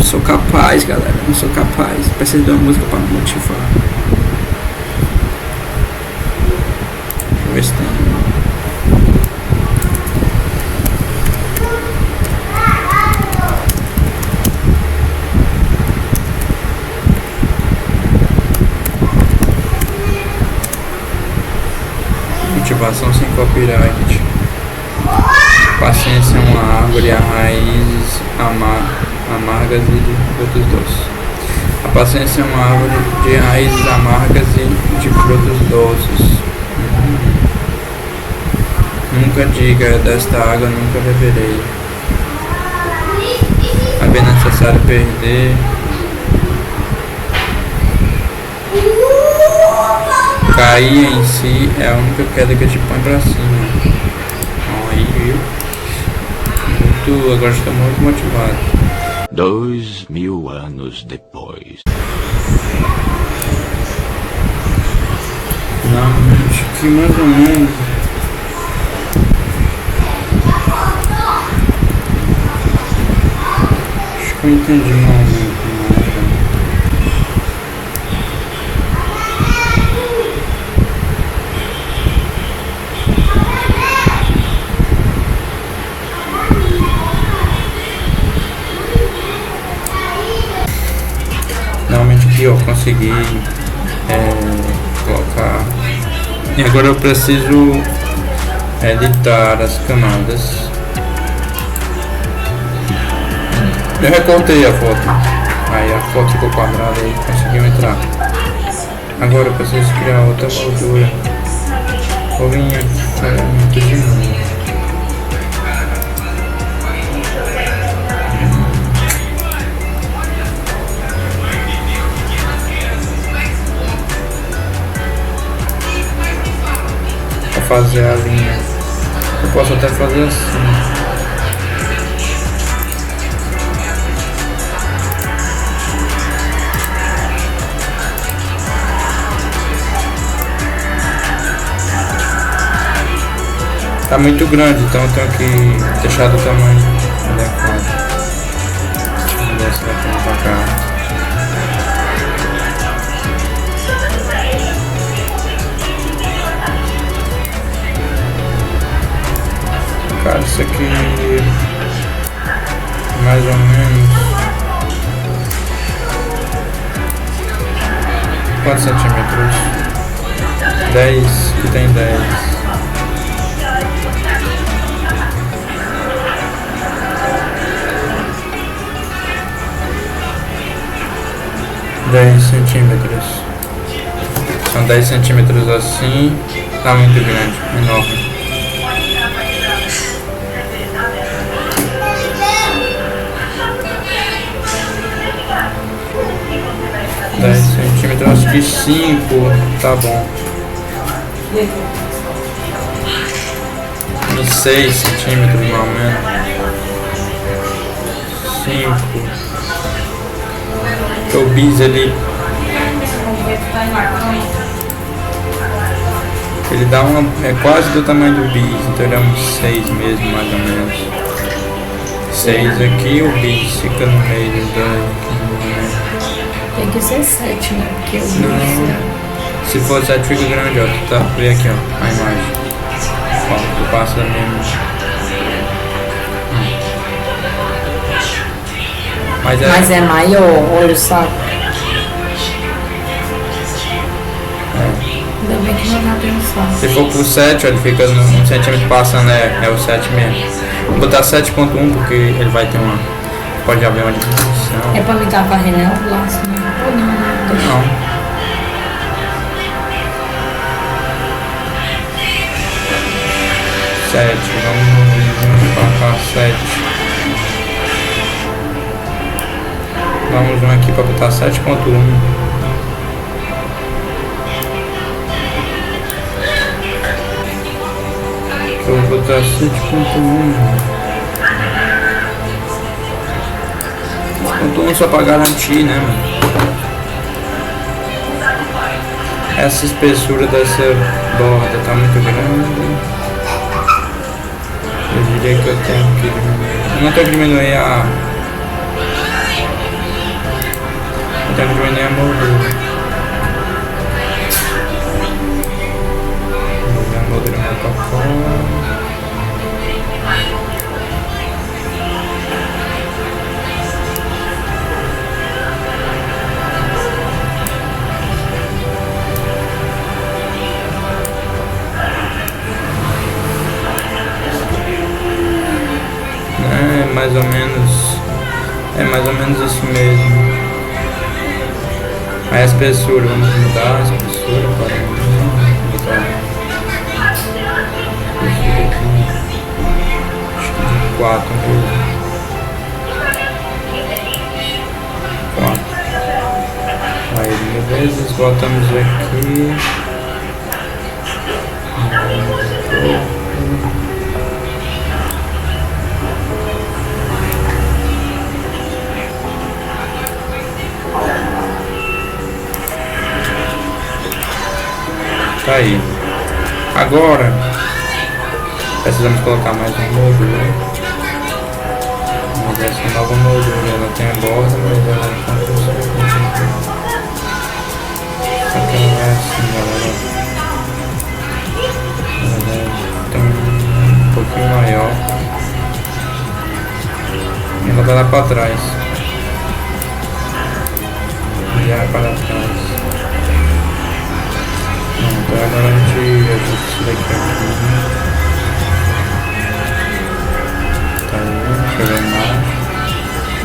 sou capaz, galera. Não sou capaz. Preciso de uma música pra me motivar. Deixa eu ver se tem. Motivação sem copyright. Paciência é uma árvore, a raízes amargas e de frutos doces. A paciência é uma árvore de raízes amargas e de frutos doces. Nunca diga, desta água nunca beberei. É bem necessário perder. Cair em si é a única queda que te põe pra cima. Então aí, viu? Agora estou muito motivado. 2000 anos depois. Não, acho que mais ou menos. Acho que eu entendi realmente. Normalmente aqui eu consegui colocar. E agora eu preciso editar as camadas. Eu recortei a foto. Aí a foto ficou quadrada e conseguiu entrar. Agora eu preciso criar outra moldura. Vou vir aqui de novo. Fazer a linha. Eu posso até fazer assim. Tá muito grande, então eu tenho que deixar do tamanho adequado. Vou descer daqui pra cá. Cara, isso aqui mais ou menos quantos centímetros? 10, que tem 10. Centímetros. São 10 centímetros assim. Tá muito grande, enorme. Centímetros, acho que 5 tá bom. Uns 6 centímetros, mais ou menos. 5. O bis ele dá é quase do tamanho do bis, então ele é uns 6 mesmo, mais ou menos. 6 aqui, o bis fica no meio dos dois. Tem que ser 7, né? Porque o não, se for 7 fica grande, ó. Tá? Vê aqui, ó, a imagem. Ó, tu passa mesmo. Mas é maior, olha o saco. Ainda bem que não dá pra pensar. Se for por 7, ó, ele fica no 1 centímetro passando, é o 7 mesmo. Vou botar 7.1 porque ele vai ter uma. Pode haver uma diminuição. É pra me dar varrendo o laço, né? Ou não, né? Não. Sete, vamos colocar 7. Vamos um aqui para botar 7.1. Eu vou botar 7.1. Só pra garantir, né, mano? Essa espessura dessa borda tá muito grande. Eu diria que eu tenho que diminuir. Eu não tenho que diminuir Então não vai nem a moldura. Vou ver a moldura mais pra fora. É mais ou menos isso mesmo. Aí a espessura, vamos mudar a espessura para botar acho que de 4 mesmo. 4. Aí beleza, botamos aqui. Tá aí. Agora precisamos colocar mais uma moldura. Mas essa nova moldura ela tem a borda, mas ela não consegue. Só que ela é assim, galera. Ela tem um pouquinho maior. E ela vai lá para trás. E vai para trás. Então agora a gente ajusta isso daqui aqui. Tá aí, deixa eu ver mais.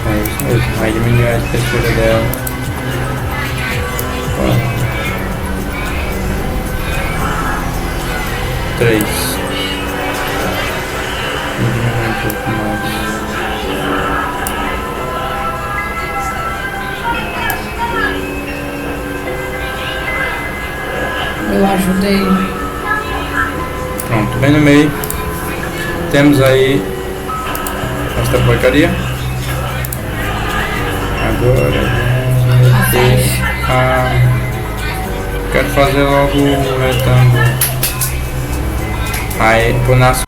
É isso mesmo, vai diminuir a espessura dela. 3. Vou diminuir um pouco mais. Eu ajudei. Pronto, bem no meio. Temos aí esta porcaria. Agora quero fazer logo o retângulo. Aí por nas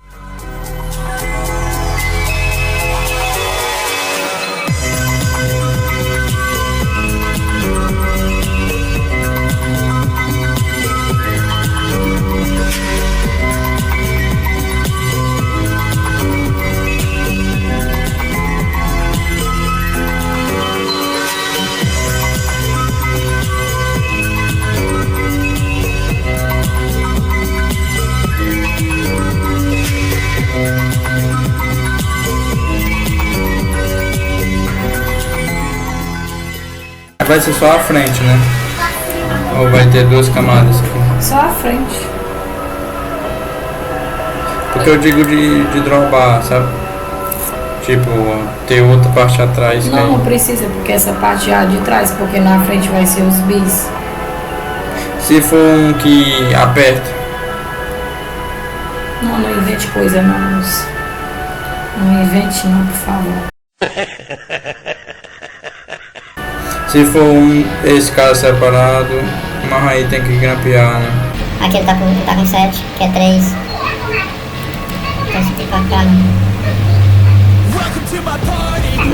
vai ser só a frente, né? Ou vai ter 2 camadas aqui? Só a frente. Porque eu digo de dropar, sabe? Tipo, ter outra parte atrás. Não, não precisa, porque essa parte já de trás, porque na frente vai ser os bis. Se for um que aperta. Não, não invente coisa não, moço. Não invente não, por favor. Se for esse cara separado, mas aí tem que grampear, né? Aqui ele tá com 7, que é 3. Então se fica pra cá, né?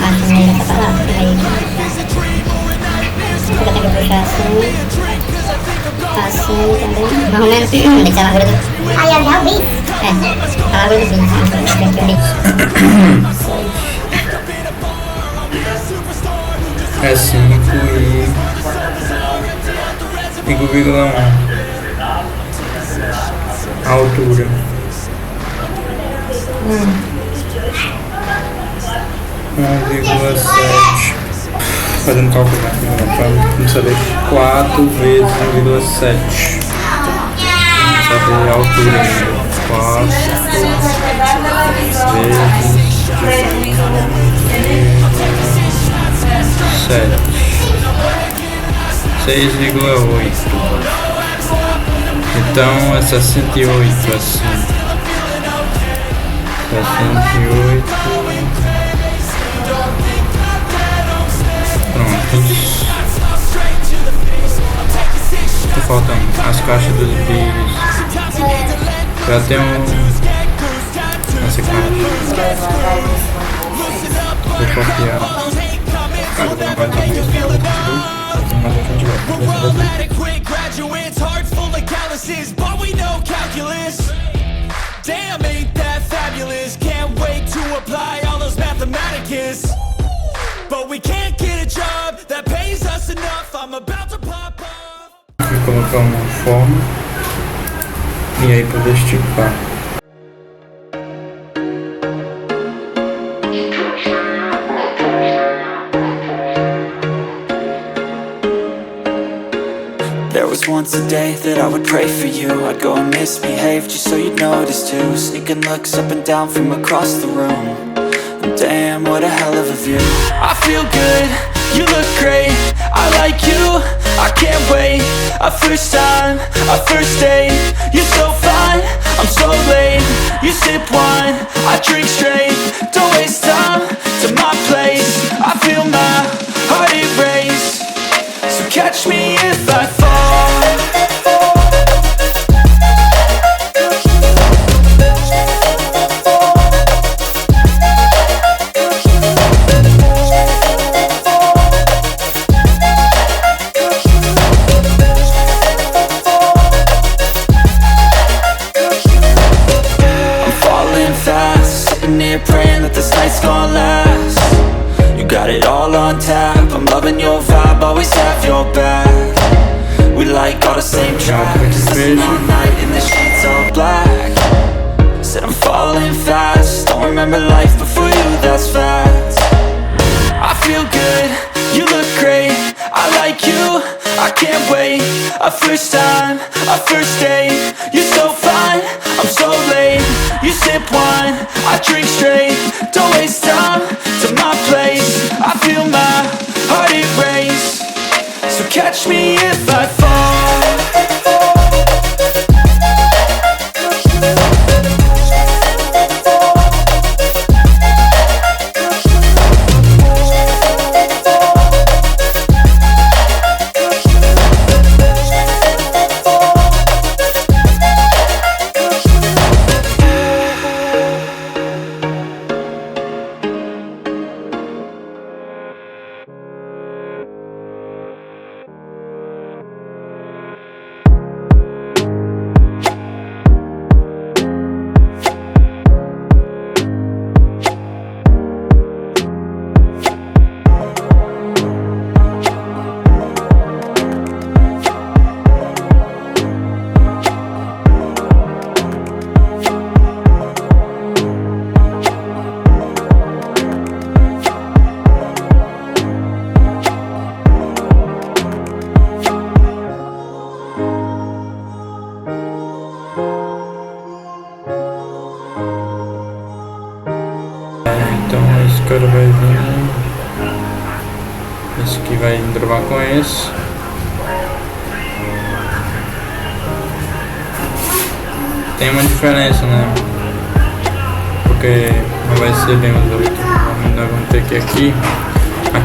Acho que ele vai separar. Aí eu tenho que puxar assim. Assim também. Mais ou menos. Tem que ser a largura do... Aí é o bis. É, a largura do bis. Tem que o bis. É 5 e 5,1 a altura. 1,7. Fazendo cálculo aqui, para não saber 4 vezes 1,7. Saber a altura ainda. 4 vezes 6,8. Então é 68 assim. 68. Pronto. Tá faltando as caixas dos vídeos. Já tem essa caixa. Vou copiar. Cara, não vai dar mesmo, mas a gente vai. Damn, ain't that fabulous? Can't wait to apply all those mathematicus. But we can't get a job that pays us enough. I'm about to pop off. Vou colocar uma forma e aí poder esticar. There was once a day that I would pray for you. I'd go and misbehave just so you'd notice too. Sneaking looks up and down from across the room. And damn, what a hell of a view. I feel good, you look great. I like you, I can't wait. A first time, a first date. You're so fine, I'm so late. You sip wine, I drink straight. Don't waste time to my place. I feel my heart erase. So catch me if I fall. I'm falling fast, sitting here praying that this night's gonna last. You got it all on tap, I'm loving your vibe, always have your back. We like all the same tracks, listen all night in the sheets all black. Said I'm falling fast, don't remember life before you, that's fact. I feel good, you look great, I like you, I can't wait. A first time, a first date. You're so fine, I'm so late. You sip wine, I drink straight. Don't waste time to my place. I feel my heart erase. So catch me if I fall. Então esse cara vai vir, esse aqui vai entravar com esse. Tem uma diferença, né? Porque não vai ser bem os outros. Vamos ter que aqui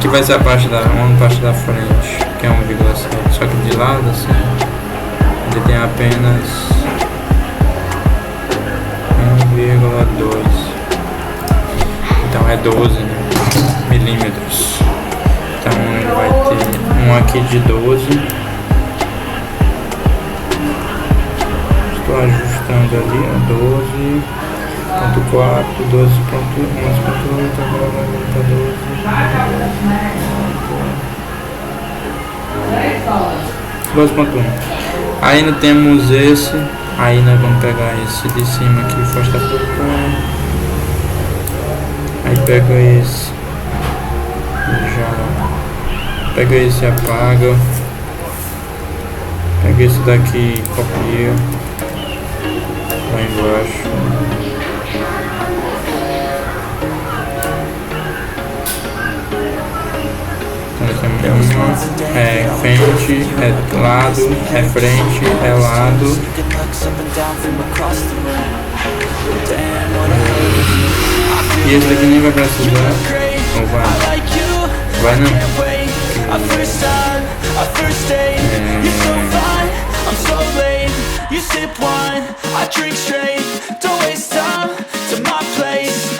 vai ser a parte uma parte da frente, que é 1,7, só que de lado assim, ele tem apenas 1,2. Então é 12 milímetros. Então ele vai ter um aqui de 12. Estou ajustando ali, ó, 12.4, 12.1, 11.8, agora vai aumentar 12.1. Ainda temos esse. Aí nós vamos pegar esse de cima aqui e afastar por cá. Aí pega esse, já pega esse e apaga, pega esse daqui e copia lá embaixo. Então temos uma, frente, é lado, é frente, é lado. E esse daqui nem vai precisar. Ou vai? Vai não. You sip wine, I drink straight. Don't waste time to my place.